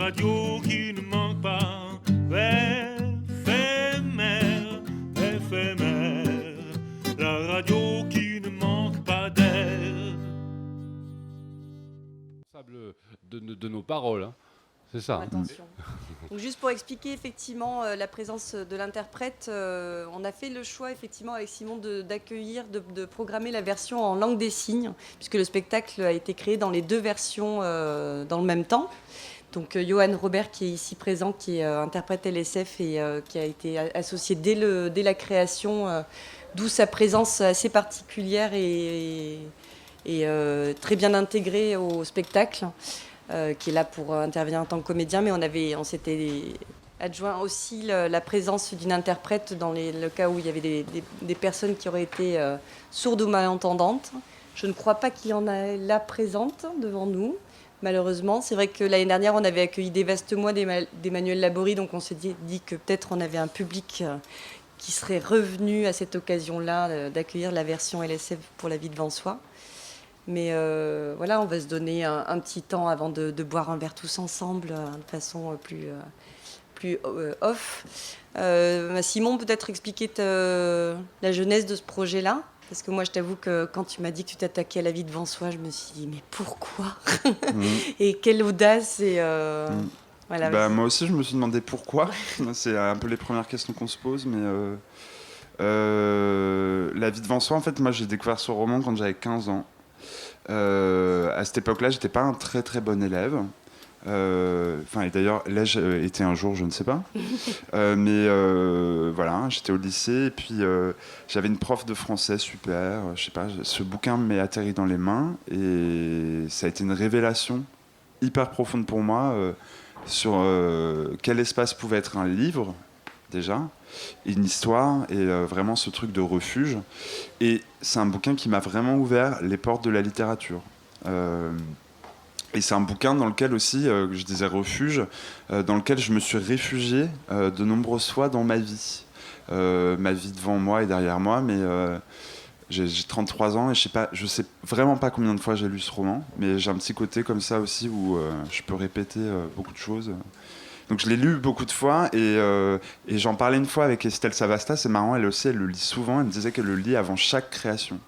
radio qui ne manque pas, éphémère, éphémère, la radio qui ne manque pas d'air. De nos paroles, hein. C'est ça. Attention. Donc juste pour expliquer effectivement la présence de l'interprète, on a fait le choix effectivement avec Simon d'accueillir, de programmer la version en langue des signes, puisque le spectacle a été créé dans les deux versions dans le même temps. Donc Johan Robert qui est ici présent, qui est interprète LSF et qui a été associé dès la création, d'où sa présence assez particulière et très bien intégrée au spectacle. Qui est là pour intervenir en tant que comédien, mais on s'était adjoint aussi la présence d'une interprète dans le cas où il y avait des personnes qui auraient été sourdes ou malentendantes. Je ne crois pas qu'il y en a là présente devant nous, malheureusement. C'est vrai que l'année dernière, on avait accueilli des vastes mois d'Emmanuel Laborie, donc on s'est dit que peut-être on avait un public qui serait revenu à cette occasion-là d'accueillir la version LSF pour La vie devant soi. Mais voilà, on va se donner un petit temps avant de boire un verre tous ensemble de façon plus off. Simon, peut-être expliquer la genèse de ce projet-là, parce que moi, je t'avoue que quand tu m'as dit que tu t'attaquais à La vie devant soi, je me suis dit, mais pourquoi Et quelle audace voilà, moi aussi, je me suis demandé pourquoi. C'est un peu les premières questions qu'on se pose, mais... La vie devant soi, en fait, moi, j'ai découvert ce roman quand j'avais 15 ans. À cette époque-là, j'étais pas un très très bon élève. Et d'ailleurs, l'ai-je été un jour, je ne sais pas. Voilà, j'étais au lycée et puis j'avais une prof de français super. Je sais pas, ce bouquin m'est atterri dans les mains et ça a été une révélation hyper profonde pour moi sur quel espace pouvait être un livre déjà. Une histoire et vraiment ce truc de refuge. Et c'est un bouquin qui m'a vraiment ouvert les portes de la littérature. Et c'est un bouquin dans lequel aussi, je disais refuge, dans lequel je me suis réfugié de nombreuses fois dans ma vie. Ma vie devant moi et derrière moi, mais j'ai 33 ans et je sais vraiment pas combien de fois j'ai lu ce roman, mais j'ai un petit côté comme ça aussi où je peux répéter beaucoup de choses. Donc je l'ai lu beaucoup de fois et j'en parlais une fois avec Estelle Savasta, c'est marrant, elle aussi elle le lit souvent, elle me disait qu'elle le lit avant chaque création.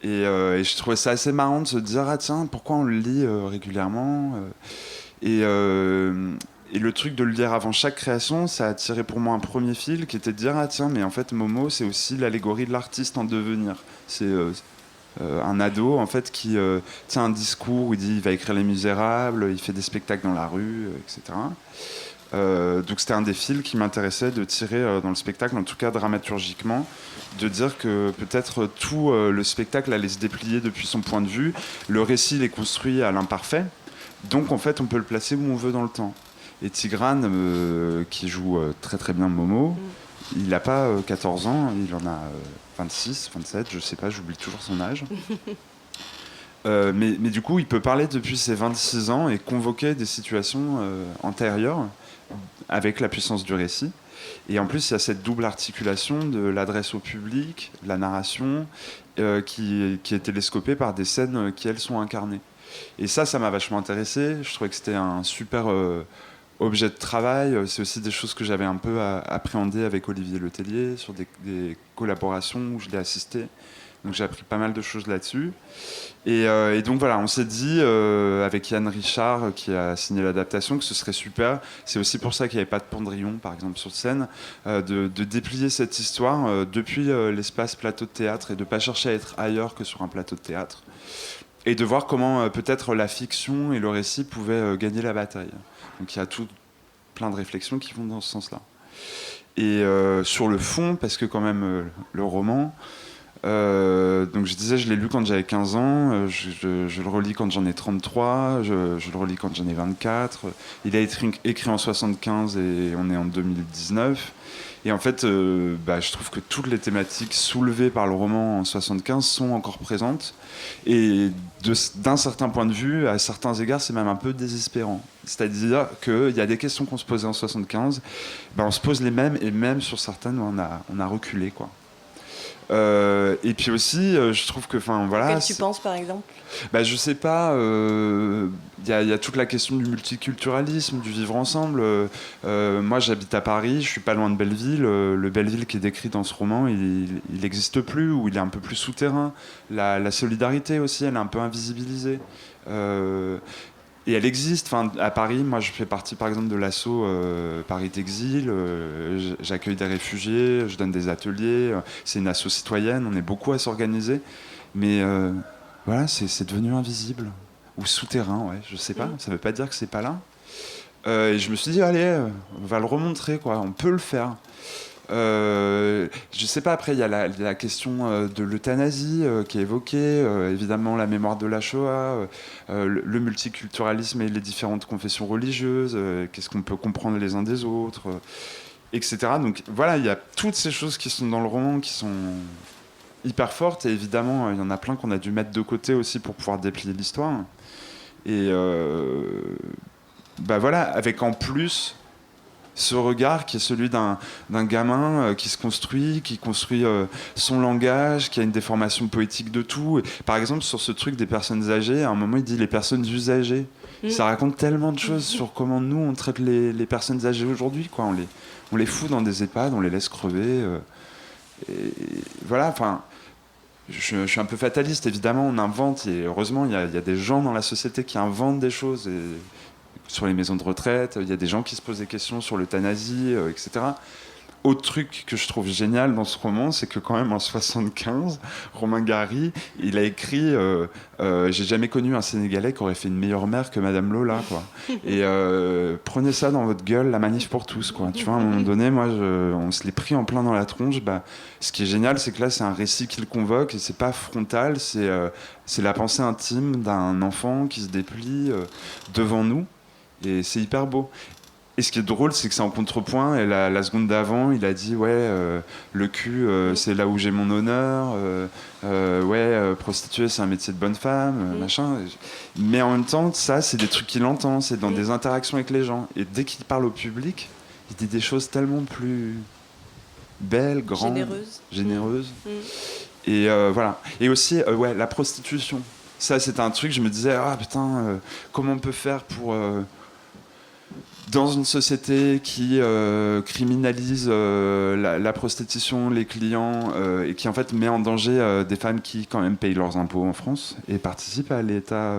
Et je trouvais ça assez marrant de se dire ah tiens, pourquoi on le lit régulièrement et le truc de le lire avant chaque création, ça a tiré pour moi un premier fil qui était de dire ah tiens, mais en fait Momo c'est aussi l'allégorie de l'artiste en devenir. C'est un ado en fait qui tient un discours où il dit il va écrire Les Misérables, il fait des spectacles dans la rue, etc. Donc c'était un des fils qui m'intéressait de tirer dans le spectacle, en tout cas dramaturgiquement, de dire que peut-être tout le spectacle allait se déplier depuis son point de vue, le récit il est construit à l'imparfait, donc en fait on peut le placer où on veut dans le temps. Et Tigrane, qui joue très très bien Momo, il n'a pas 14 ans, il en a 26, 27, je sais pas, j'oublie toujours son âge. Mais du coup, il peut parler depuis ses 26 ans et convoquer des situations antérieures avec la puissance du récit. Et en plus, il y a cette double articulation de l'adresse au public, la narration, qui est télescopée par des scènes qui, elles, sont incarnées. Et ça m'a vachement intéressé. Je trouvais que c'était un super objet de travail. C'est aussi des choses que j'avais un peu appréhendées avec Olivier Letellier sur des collaborations où je l'ai assisté. Donc j'ai appris pas mal de choses là-dessus. Et donc voilà, on s'est dit avec Yann Richard qui a signé l'adaptation que ce serait super. C'est aussi pour ça qu'il n'y avait pas de Pendrillon, par exemple, sur scène, de déplier cette histoire depuis l'espace plateau de théâtre et de ne pas chercher à être ailleurs que sur un plateau de théâtre. Et de voir comment peut-être la fiction et le récit pouvaient gagner la bataille. Donc il y a plein de réflexions qui vont dans ce sens-là. Et sur le fond, parce que quand même le roman... donc je disais, je l'ai lu quand j'avais 15 ans, je le relis quand j'en ai 33, je le relis quand j'en ai 24. Il a été écrit en 75 et on est en 2019. Et en fait, je trouve que toutes les thématiques soulevées par le roman en 75 sont encore présentes. Et d'un certain point de vue, à certains égards, c'est même un peu désespérant. C'est-à-dire qu'il y a des questions qu'on se posait en 75, on se pose les mêmes, et même sur certaines, on a reculé, quoi. Et puis aussi, je trouve que, voilà. Auquel tu penses, par exemple? Je sais pas. Il y a toute la question du multiculturalisme, du vivre ensemble. Moi, j'habite à Paris, je suis pas loin de Belleville. Le Belleville qui est décrit dans ce roman, il n'existe plus, ou il est un peu plus souterrain. La solidarité aussi, elle est un peu invisibilisée. Et elle existe. À Paris, moi, je fais partie, par exemple, de l'asso Paris d'Exil. J'accueille des réfugiés, je donne des ateliers. C'est une asso citoyenne, on est beaucoup à s'organiser. Mais voilà, c'est devenu invisible. Ou souterrain, ouais, je sais pas. Ça veut pas dire que c'est pas là. Et je me suis dit, allez, on va le remontrer, quoi. On peut le faire. Je sais pas, après il y a la question de l'euthanasie qui est évoquée, évidemment la mémoire de la Shoah, le multiculturalisme et les différentes confessions religieuses, qu'est-ce qu'on peut comprendre les uns des autres, etc. Donc voilà, il y a toutes ces choses qui sont dans le roman qui sont hyper fortes, et évidemment il y en a plein qu'on a dû mettre de côté aussi pour pouvoir déplier l'histoire. Et voilà, avec en plus ce regard qui est celui d'un gamin qui se construit, qui construit son langage, qui a une déformation poétique de tout. Et, par exemple, sur ce truc des personnes âgées, à un moment, il dit les personnes usagées. Ça raconte tellement de choses sur comment nous, on traite les personnes âgées aujourd'hui, quoi. On les fout dans des EHPAD, on les laisse crever. Et voilà, je suis un peu fataliste, évidemment, on invente, et heureusement, il y a des gens dans la société qui inventent des choses. Sur les maisons de retraite, il y a des gens qui se posent des questions sur l'euthanasie, etc. Autre truc que je trouve génial dans ce roman, c'est que quand même en 75, Romain Gary, il a écrit j'ai jamais connu un Sénégalais qui aurait fait une meilleure mère que Madame Lola, quoi. Et prenez ça dans votre gueule, la manif pour tous, quoi. Tu vois, à un moment donné, moi, on se l'est pris en plein dans la tronche. Ce qui est génial, c'est que là, c'est un récit qui le convoque, et c'est pas frontal, c'est la pensée intime d'un enfant qui se déplie devant nous. Et c'est hyper beau. Et ce qui est drôle, c'est que c'est en contrepoint. Et la seconde d'avant, il a dit le cul, c'est là où j'ai mon honneur. Prostituée, c'est un métier de bonne femme, machin. Mais en même temps, ça, c'est des trucs qu'il entend. C'est dans des interactions avec les gens. Et dès qu'il parle au public, il dit des choses tellement plus belles, grandes, généreuses. Et voilà. Et aussi, la prostitution. Ça, c'était un truc, je me disais, comment on peut faire pour... dans une société qui criminalise la prostitution, les clients, et qui en fait met en danger des femmes qui quand même payent leurs impôts en France et participent à l'État,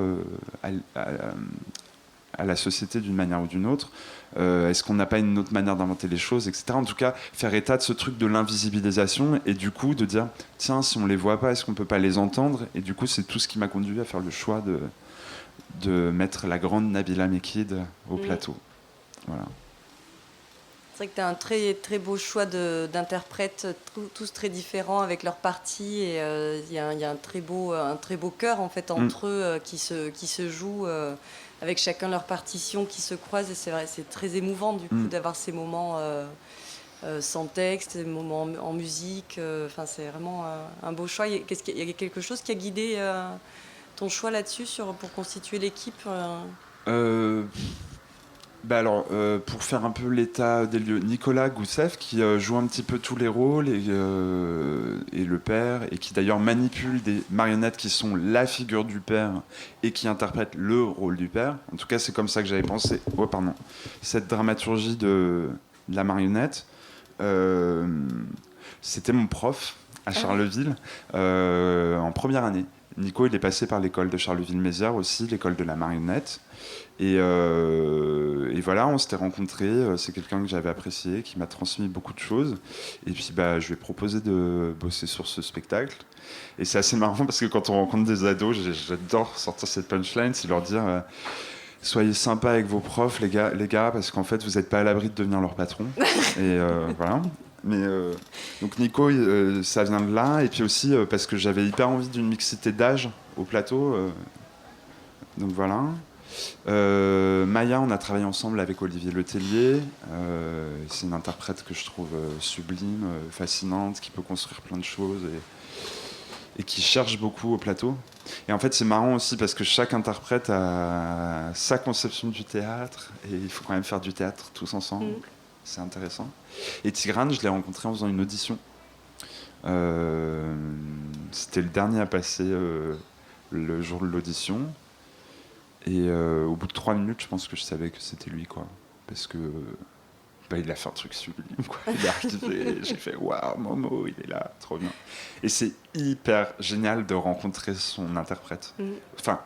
à la société d'une manière ou d'une autre. Est-ce qu'on n'a pas une autre manière d'inventer les choses, etc. En tout cas, faire état de ce truc de l'invisibilisation, et du coup de dire, tiens, si on les voit pas, est-ce qu'on peut pas les entendre? Et du coup, c'est tout ce qui m'a conduit à faire le choix de mettre la grande Nabila Mekid au plateau. Voilà. C'est vrai que tu as un très, très beau choix d'interprètes, tous très différents avec leurs parties. Et il y a un très beau cœur en fait, entre eux qui se joue avec chacun leur partition qui se croise. Et c'est vrai, c'est très émouvant du coup d'avoir ces moments sans texte, des moments en musique. C'est vraiment un beau choix. Il y a quelque chose qui a guidé ton choix là-dessus pour constituer l'équipe pour faire un peu l'état des lieux, Nicolas Goussef qui joue un petit peu tous les rôles et le père, et qui d'ailleurs manipule des marionnettes qui sont la figure du père et qui interprètent le rôle du père. En tout cas, c'est comme ça que j'avais pensé cette dramaturgie de la marionnette. C'était mon prof à Charleville en première année. Nico, il est passé par l'école de Charleville-Mézières aussi, l'école de la marionnette. Et voilà, on s'était rencontrés. C'est quelqu'un que j'avais apprécié, qui m'a transmis beaucoup de choses. Et puis, je lui ai proposé de bosser sur ce spectacle. Et c'est assez marrant parce que quand on rencontre des ados, j'adore sortir cette punchline, c'est leur dire soyez sympas avec vos profs, les gars, parce qu'en fait, vous n'êtes pas à l'abri de devenir leur patron. Et voilà. Mais donc Nico, ça vient de là, et puis aussi parce que j'avais hyper envie d'une mixité d'âge au plateau. Donc voilà. Maya, on a travaillé ensemble avec Olivier Letellier. C'est une interprète que je trouve sublime, fascinante, qui peut construire plein de choses et qui cherche beaucoup au plateau. Et en fait, c'est marrant aussi parce que chaque interprète a sa conception du théâtre, et il faut quand même faire du théâtre tous ensemble. C'est intéressant. Et Tigrane, je l'ai rencontré en faisant une audition C'était le dernier à passer le jour de l'audition. Et au bout de 3 minutes, je pense que je savais que c'était lui, quoi. Parce que il a fait un truc sublime, quoi. Il est arrivé, j'ai fait waouh, Momo, il est là, trop bien. Et c'est hyper génial de rencontrer son interprète. Enfin,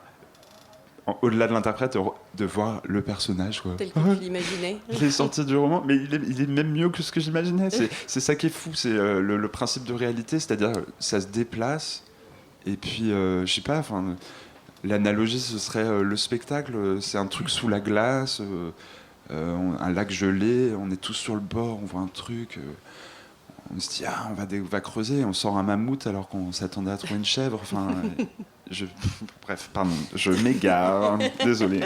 au-delà de l'interprète, de voir le personnage, quoi. Tel que tu l'imaginais. Il est sorti du roman, mais il est même mieux que ce que j'imaginais. C'est ça qui est fou, c'est le principe de réalité, c'est-à-dire ça se déplace. Et puis, je sais pas, enfin, l'analogie ce serait le spectacle, c'est un truc sous la glace, un lac gelé, on est tous sur le bord, on voit un truc. On se dit, on va creuser, on sort un mammouth alors qu'on s'attendait à trouver une chèvre. Enfin, bref, pardon, je m'égare, désolé.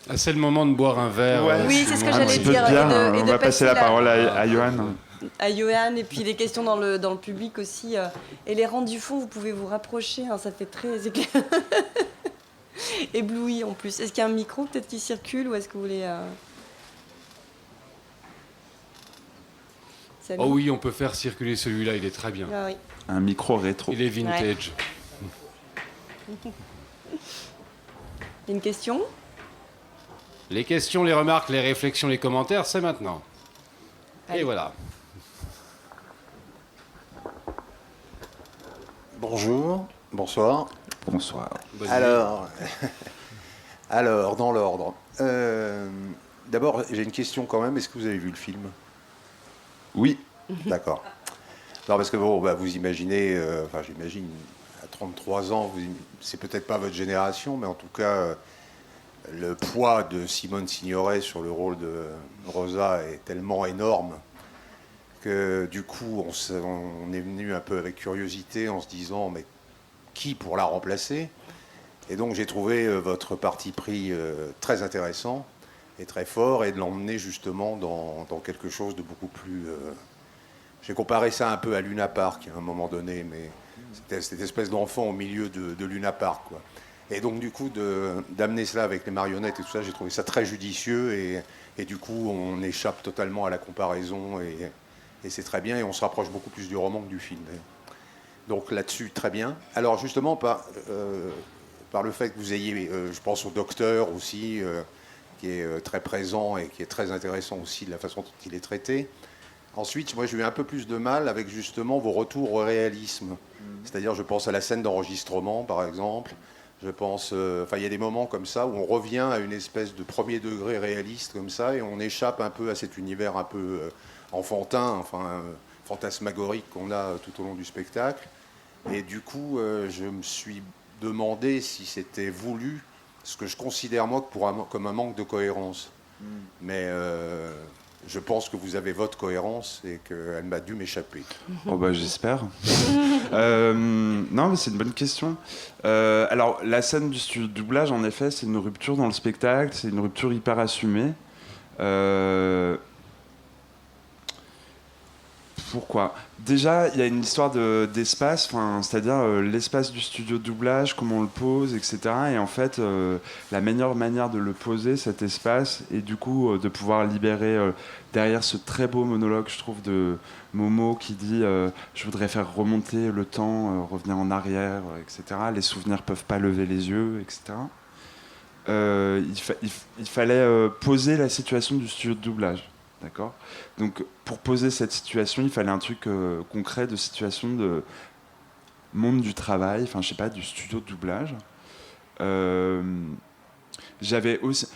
Ah, c'est le moment de boire un verre. Ouais. Oui, c'est ce que Un j'allais petit peu dire. de bière, Et on de va passer la parole à Johan. À Johan, et puis les questions dans le public aussi. Et les rangs du fond, vous pouvez vous rapprocher, hein, ça fait très ébloui en plus. Est-ce qu'il y a un micro peut-être qui circule ou est-ce que vous voulez... Oh oui, on peut faire circuler celui-là, il est très bien. Ah, oui. Un micro rétro. Il est vintage. Une question ? Les questions, les remarques, les réflexions, les commentaires, c'est maintenant. Allez. Et voilà. Bonjour, bonsoir. Bonsoir. Bonne Alors, dans l'ordre. D'abord, j'ai une question quand même. Est-ce que vous avez vu le film ? Oui. D'accord. Non, parce que bon, vous imaginez, enfin j'imagine, à 33 ans, c'est peut-être pas votre génération, mais en tout cas, le poids de Simone Signoret sur le rôle de Rosa est tellement énorme que du coup, on est venu un peu avec curiosité en se disant, mais qui pour la remplacer ? Et donc j'ai trouvé votre parti pris très intéressant et très fort, et de l'emmener justement dans quelque chose de beaucoup plus... J'ai comparé ça un peu à Luna Park à un moment donné, mais c'était cette espèce d'enfant au milieu de Luna Park, quoi. Et donc du coup, d'amener cela avec les marionnettes et tout ça, j'ai trouvé ça très judicieux, et du coup, on échappe totalement à la comparaison, et c'est très bien, et on se rapproche beaucoup plus du roman que du film. Donc là-dessus, très bien. Alors justement, par le fait que vous ayez, je pense au docteur aussi, qui est très présent et qui est très intéressant aussi de la façon dont il est traité. Ensuite, moi, j'ai eu un peu plus de mal avec justement vos retours au réalisme. C'est-à-dire, je pense à la scène d'enregistrement, par exemple. Je pense, il y a des moments comme ça où on revient à une espèce de premier degré réaliste comme ça, et on échappe un peu à cet univers un peu enfantin, fantasmagorique qu'on a tout au long du spectacle. Et du coup, je me suis demandé si c'était voulu, ce que je considère moi comme un manque de cohérence. Mais je pense que vous avez votre cohérence et qu'elle m'a dû m'échapper. Oh j'espère. Non, mais c'est une bonne question. Alors, la scène du studio de doublage, en effet, c'est une rupture dans le spectacle, c'est une rupture hyper assumée. Pourquoi ? Déjà, il y a une histoire d'espace, c'est-à-dire l'espace du studio de doublage, comment on le pose, etc. Et en fait, la meilleure manière de le poser, cet espace, et du coup de pouvoir libérer derrière ce très beau monologue, je trouve, de Momo qui dit je voudrais faire remonter le temps, revenir en arrière, etc. Les souvenirs peuvent pas lever les yeux, etc. Il fallait poser la situation du studio de doublage. D'accord ? Donc, pour poser cette situation, il fallait un truc concret de situation de monde du travail, je sais pas, du studio de doublage. J'avais aussi...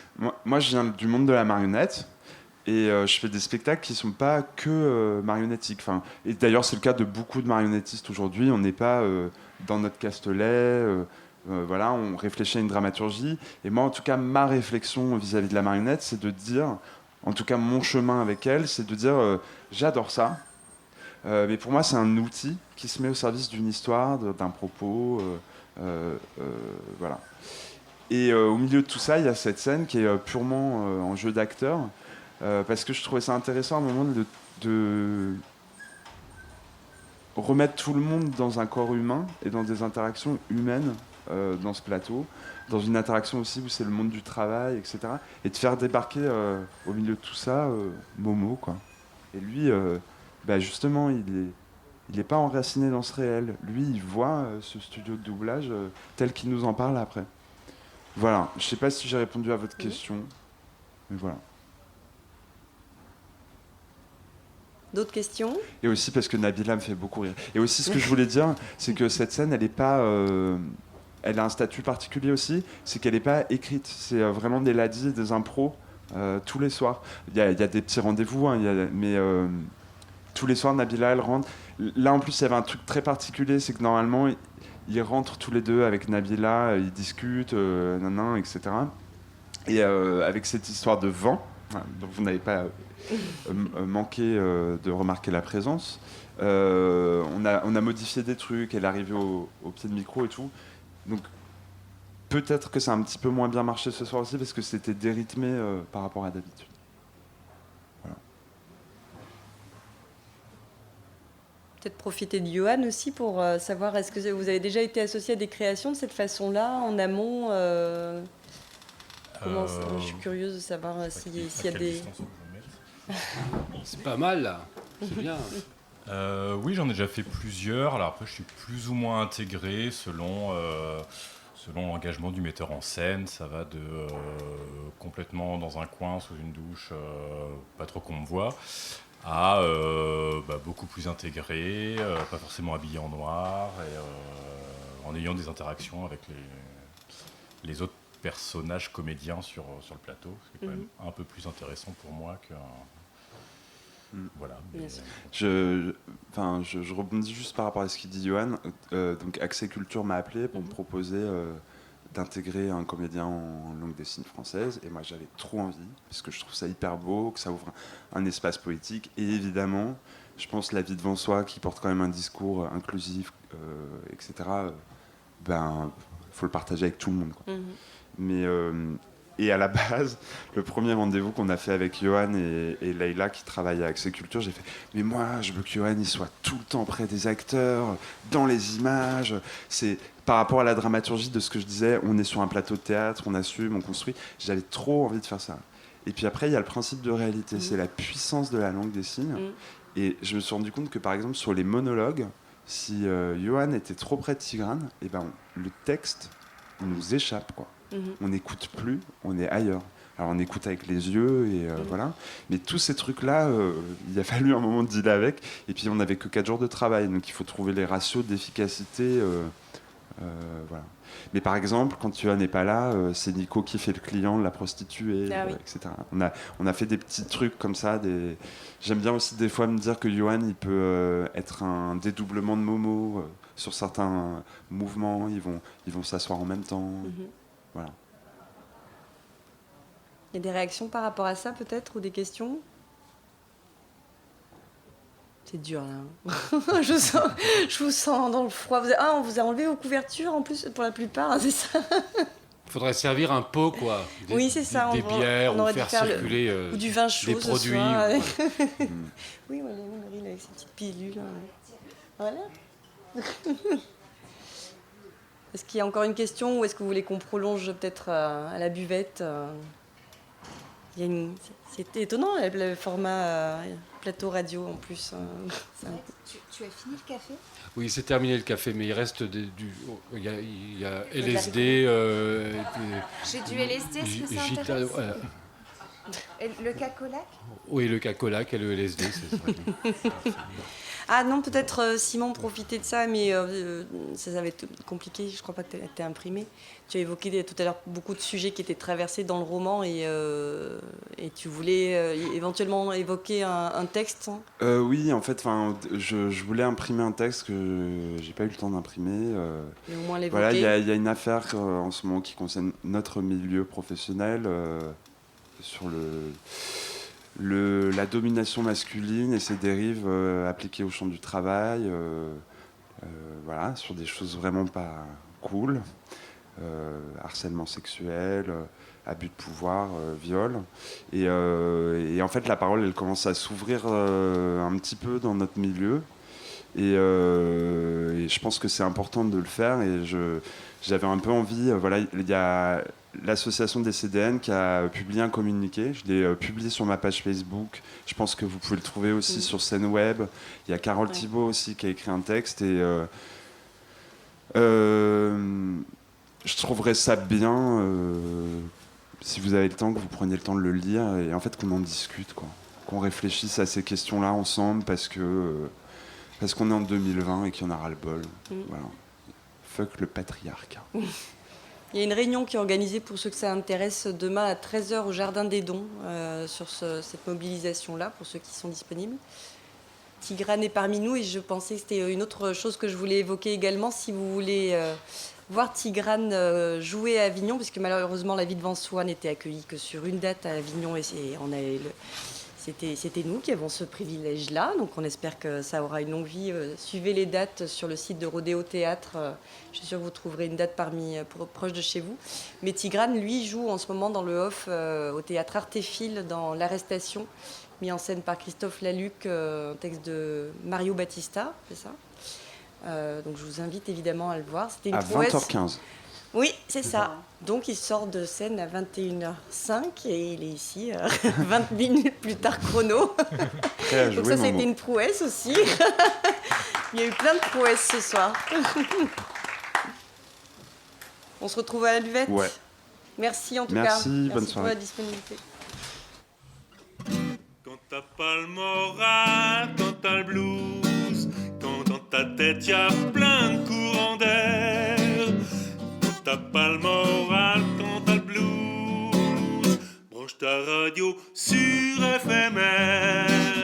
Moi, je viens du monde de la marionnette, et je fais des spectacles qui sont pas que marionnettiques. Et d'ailleurs, c'est le cas de beaucoup de marionnettistes aujourd'hui. On n'est pas dans notre Castelet... voilà, on réfléchit à une dramaturgie. Et moi, en tout cas, ma réflexion vis-à-vis de la marionnette, c'est de dire... En tout cas, mon chemin avec elle, c'est de dire j'adore ça, mais pour moi, c'est un outil qui se met au service d'une histoire, d'un propos, voilà. Et au milieu de tout ça, il y a cette scène qui est purement en jeu d'acteur, parce que je trouvais ça intéressant à un moment de remettre tout le monde dans un corps humain et dans des interactions humaines dans ce plateau, dans une interaction aussi où c'est le monde du travail, etc. Et de faire débarquer au milieu de tout ça Momo, quoi. Et lui, justement, il n'est pas enraciné dans ce réel. Lui, il voit ce studio de doublage tel qu'il nous en parle après. Voilà, je ne sais pas si j'ai répondu à votre question, mais voilà. D'autres questions? Et aussi parce que Nabila me fait beaucoup rire. Et aussi, ce que je voulais dire, c'est que cette scène, elle n'est pas... elle a un statut particulier aussi, c'est qu'elle n'est pas écrite. C'est vraiment des ladis, des impros, tous les soirs. Il y a des petits rendez-vous, hein, mais tous les soirs, Nabila, elle rentre. Là, en plus, il y avait un truc très particulier, c'est que normalement, ils rentrent tous les deux avec Nabila, ils discutent, etc. Et avec cette histoire de vent, dont vous n'avez pas manqué de remarquer la présence, on a modifié des trucs, elle est arrivée au pied de micro et tout. Donc peut-être que ça a un petit peu moins bien marché ce soir aussi parce que c'était dérythmé par rapport à d'habitude. Voilà. Peut-être profiter de Johan aussi pour savoir, est-ce que vous avez déjà été associé à des créations de cette façon-là, en amont je suis curieuse de savoir s'il y a des... C'est pas mal, là. C'est bien. Oui, j'en ai déjà fait plusieurs. Alors après, je suis plus ou moins intégré selon l'engagement du metteur en scène. Ça va de complètement dans un coin, sous une douche, pas trop qu'on me voit, à beaucoup plus intégré, pas forcément habillé en noir, et en ayant des interactions avec les autres personnages comédiens sur le plateau. C'est quand même un peu plus intéressant pour moi que... Voilà. Je rebondis juste par rapport à ce qu'il dit Johan. Donc Accès Culture m'a appelé pour me proposer d'intégrer un comédien en langue des signes française, et moi j'avais trop envie parce que je trouve ça hyper beau, que ça ouvre un espace poétique, et évidemment je pense La vie devant soi, qui porte quand même un discours inclusif, etc. Faut le partager avec tout le monde, quoi. Mais et à la base, le premier rendez-vous qu'on a fait avec Johan et Leïla, qui travaille à Accès Culture, j'ai fait « Mais moi, je veux que Johan il soit tout le temps près des acteurs, dans les images. » C'est par rapport à la dramaturgie de ce que je disais, on est sur un plateau de théâtre, on assume, on construit. J'avais trop envie de faire ça. Et puis après, il y a le principe de réalité, c'est la puissance de la langue des signes. Et je me suis rendu compte que, par exemple, sur les monologues, si Johan était trop près de Tigrane, le texte nous échappe, quoi. On n'écoute plus, on est ailleurs. Alors on écoute avec les yeux, et voilà. Mais tous ces trucs-là, il a fallu un moment de dealer avec. Et puis on n'avait que 4 jours de travail, donc il faut trouver les ratios d'efficacité. Voilà. Mais par exemple, quand Johan n'est pas là, c'est Nico qui fait le client, la prostituée, etc. On a fait des petits trucs comme ça. J'aime bien aussi des fois me dire que Johan, il peut être un dédoublement de Momo. Sur certains mouvements, ils vont s'asseoir en même temps. Voilà. Il y a des réactions par rapport à ça, peut-être, ou des questions? C'est dur, là. je vous sens dans le froid. On vous a enlevé vos couvertures, en plus, pour la plupart, c'est ça? Il faudrait servir un pot, quoi. Oui, c'est ça. Des bières, ou faire circuler ou du vin chaud des produits. Oui, voilà, Marie, avec ses petites pilules. Voilà. Est-ce qu'il y a encore une question, ou est-ce que vous voulez qu'on prolonge peut-être à la buvette? C'est étonnant, le format plateau radio en plus. Tu as fini le café? Oui, c'est terminé le café, mais il reste il y a LSD. J'ai du LSD, est-ce que ça intéresse? Et le cacolac? Oui, le cacolac et le LSD, c'est vrai. Ah non, peut-être Simon, profiter de ça, mais ça va être compliqué, je crois pas que tu as imprimé. Tu as évoqué tout à l'heure beaucoup de sujets qui étaient traversés dans le roman, et tu voulais éventuellement évoquer un texte. Oui, en fait, je voulais imprimer un texte que j'ai pas eu le temps d'imprimer. Mais au moins l'évoquer. Voilà, il y a une affaire en ce moment qui concerne notre milieu professionnel sur la domination masculine et ses dérives appliquées au champ du travail, voilà, sur des choses vraiment pas cool, harcèlement sexuel, abus de pouvoir, viol, et en fait la parole elle commence à s'ouvrir un petit peu dans notre milieu, et je pense que c'est important de le faire, et j'avais un peu envie, voilà, il y a l'association des CDN qui a publié un communiqué. Je l'ai publié sur ma page Facebook. Je pense que vous pouvez le trouver aussi sur scène web. Il y a Carole Thibault aussi qui a écrit un texte. Et je trouverais ça bien, si vous avez le temps, que vous preniez le temps de le lire et en fait qu'on en discute, quoi. Qu'on réfléchisse à ces questions-là ensemble parce qu'on est en 2020 et qu'il y en a ras-le-bol. Voilà. Fuck le patriarcat. Il y a une réunion qui est organisée pour ceux que ça intéresse demain à 13h au Jardin des Dons sur cette mobilisation-là, pour ceux qui sont disponibles. Tigrane est parmi nous et je pensais que c'était une autre chose que je voulais évoquer également. Si vous voulez voir Tigrane jouer à Avignon, puisque malheureusement la ville de Vensoix n'était accueillie que sur une date à Avignon et c'était nous qui avons ce privilège-là, donc on espère que ça aura une longue vie. Suivez les dates sur le site de Rodéo Théâtre. Je suis sûre que vous trouverez une date proche de chez vous. Mais Tigrane, lui, joue en ce moment dans le off au théâtre Artéphile dans L'Arrestation, mis en scène par Christophe Laluc, un texte de Mario Battista, c'est ça. Donc je vous invite évidemment à le voir. C'était une prouesse. 20h15. Oui, c'est ça. Donc il sort de scène à 21h05 et il est ici 20 minutes plus tard chrono. Donc ça a été une prouesse aussi. Il y a eu plein de prouesses ce soir. On se retrouve à la buvette. Ouais. Merci en tout cas. Merci, bonne pour soirée. la disponibilité. Quand t'as pas le moral, quand t'as le blues, quand dans ta tête y a plein de courants d'air. Quand t'as pas le moral, quand t'as le blues, branche ta radio sur FMR.